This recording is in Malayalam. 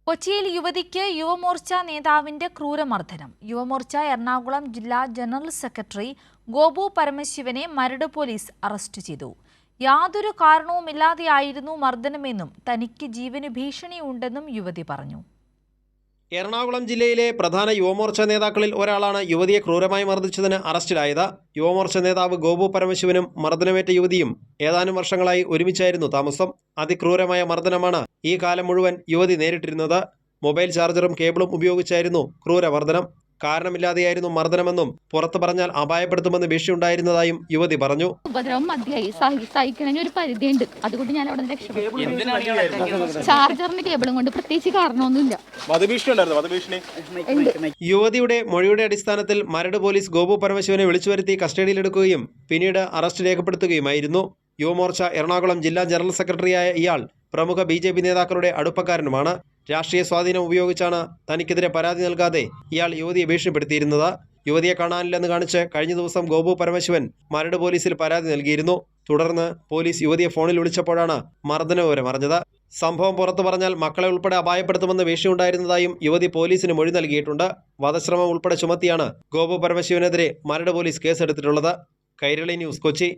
കൊച്ചിയിൽ യുവതിക്ക് യുവമോർച്ച നേതാവിന്റെ ക്രൂരമർദ്ദനം. യുവമോർച്ച എറണാകുളം ജില്ലാ ജനറൽ സെക്രട്ടറി ഗോപു പരമശിവനെ മരട് പോലീസ് അറസ്റ്റ് ചെയ്തു. യാതൊരു കാരണവുമില്ലാതെയായിരുന്നു മർദ്ദനമെന്നും തനിക്ക് ജീവന് ഭീഷണിയുണ്ടെന്നും യുവതി പറഞ്ഞു. എറണാകുളം ജില്ലയിലെ പ്രധാന യുവമോർച്ച നേതാക്കളിൽ ഒരാളാണ് യുവതിയെ ക്രൂരമായി മർദ്ദിച്ചതിന് അറസ്റ്റിലായത്. യുവമോർച്ച നേതാവ് ഗോപു പരമശിവനും മർദ്ദനമേറ്റ യുവതിയും ഏതാനും വർഷങ്ങളായി ഒരുമിച്ചായിരുന്നു താമസം. അതിക്രൂരമായ മർദ്ദനമാണ് ഈ കാലം മുഴുവൻ യുവതി നേരിട്ടിരുന്നത്. മൊബൈൽ ചാർജറും കേബിളും ഉപയോഗിച്ചായിരുന്നു ക്രൂരമർദ്ദനം. കാരണമില്ലാതെയായിരുന്നു മർദ്ദനമെന്നും പുറത്തു പറഞ്ഞാൽ അപായപ്പെടുത്തുമെന്ന് ഭീഷണിയുണ്ടായിരുന്നതായും യുവതി പറഞ്ഞു. ഉപദ്രവം മതിയായി, സഹിക്കണതിന് ഒരു പരിധിയുണ്ട്. അതുകൊണ്ട് ഞാൻ അവിടെ രക്ഷപ്പെട്ടു. ചാർജറിന്റെ കേബിളും കൊണ്ട് പ്രത്യേകിച്ച് കാരണമൊന്നുമില്ല. യുവതിയുടെ മൊഴിയുടെ അടിസ്ഥാനത്തിൽ മരട് പോലീസ് ഗോപു പരമശിവനെ വിളിച്ചു വരുത്തി കസ്റ്റഡിയിലെടുക്കുകയും പിന്നീട് അറസ്റ്റ് രേഖപ്പെടുത്തുകയുമായിരുന്നു. യുവമോർച്ച എറണാകുളം ജില്ലാ ജനറൽ സെക്രട്ടറിയായ ഇയാൾ പ്രമുഖ BJP നേതാക്കളുടെ അടുപ്പക്കാരനുമാണ്. രാഷ്ട്രീയ സ്വാധീനം ഉപയോഗിച്ചാണ് തനിക്കെതിരെ പരാതി നൽകാതെ ഇയാൾ യുവതിയെ ഭീഷണിപ്പെടുത്തിയിരുന്നത്. യുവതിയെ കാണാനില്ലെന്ന് കാണിച്ച് കഴിഞ്ഞ ദിവസം ഗോപു പരമശിവൻ മരട് പോലീസിൽ പരാതി നൽകിയിരുന്നു. തുടർന്ന് പോലീസ് യുവതിയെ ഫോണിൽ വിളിച്ചപ്പോഴാണ് മർദ്ദന വിവരം അറിഞ്ഞത്. സംഭവം പുറത്തു പറഞ്ഞാൽ മക്കളെ ഉൾപ്പെടെ അപായപ്പെടുത്തുമെന്ന് ഭീഷണിയുണ്ടായിരുന്നതായും യുവതി പോലീസിന് മൊഴി നൽകിയിട്ടുണ്ട്. വധശ്രമം ഉൾപ്പെടെ ചുമത്തിയാണ് ഗോപു പരമശിവനെതിരെ മരട് പോലീസ് കേസെടുത്തിട്ടുള്ളത്. കൈരളി ന്യൂസ്, കൊച്ചി.